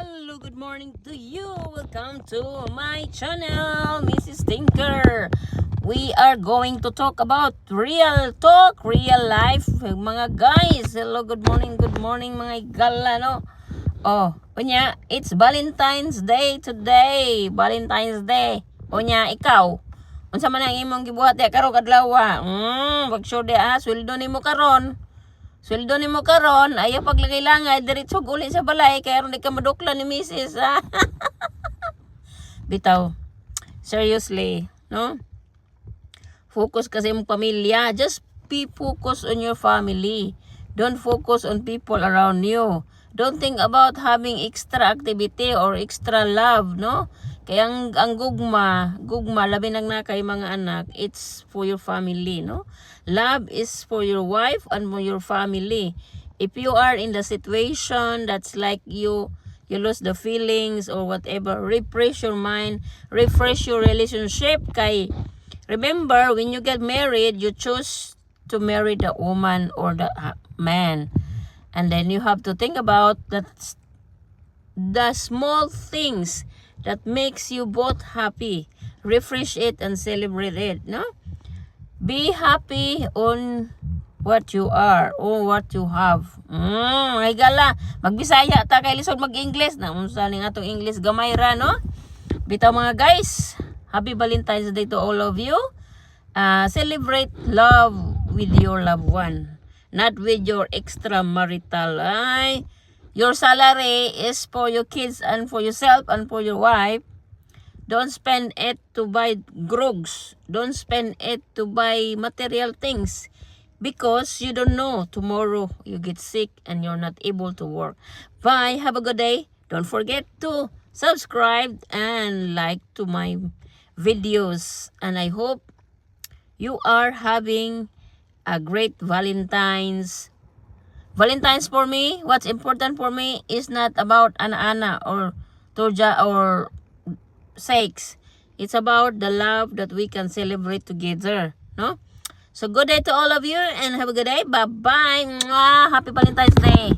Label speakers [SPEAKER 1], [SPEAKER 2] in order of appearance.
[SPEAKER 1] Hello, good morning to you. Welcome to my channel, Mrs. Tinker. We are going to talk about real talk, real life, mga guys. Hello, good morning mga igala, no? Oh, unya, it's Valentine's Day today. Valentine's Day. Unya, ikaw, unsa man ang imong gibuhat ya karon kadlaw? Wag sure di sweldo nimo karon. Sweldo nimo karon, ayaw paglagay langay diretso uli sa balay kaya ron di ka madukla ni Mrs. Bitaw. Seriously, no? Focus kasi mong pamilya. Just be focused on your family. Don't focus on people around you. Don't think about having extra activity or extra love, no? Kaya ang gugma, labi nang na kay mga anak, it's for your family, no? Love is for your wife and for your family. If you are in the situation that's like you lose the feelings or whatever, refresh your mind, refresh your relationship. Kay remember, when you get married, you choose to marry the woman or the man. And then you have to think about that the small things that makes you both happy. Refresh it and celebrate it, no? Be happy on what you are or what you have. Ay gala, magbisaya ta kay lisod mag-English na unsa ning atong English gamay ra, no? Bitaw mga guys, happy Valentine's Day to all of you. Celebrate love with your loved one, not with your extramarital. Your salary is for your kids and for yourself and for your wife. Don't spend it to buy drugs. Don't spend it to buy material things. Because you don't know, tomorrow you get sick and you're not able to work. Bye. Have a good day. Don't forget to subscribe and like to my videos. And I hope you are having a great Valentine's. Valentine's for me, what's important for me is not about ana-ana or turja or sakes. It's about the love that we can celebrate together, no? So good day to all of you and have a good day. Bye-bye. Happy Valentine's Day.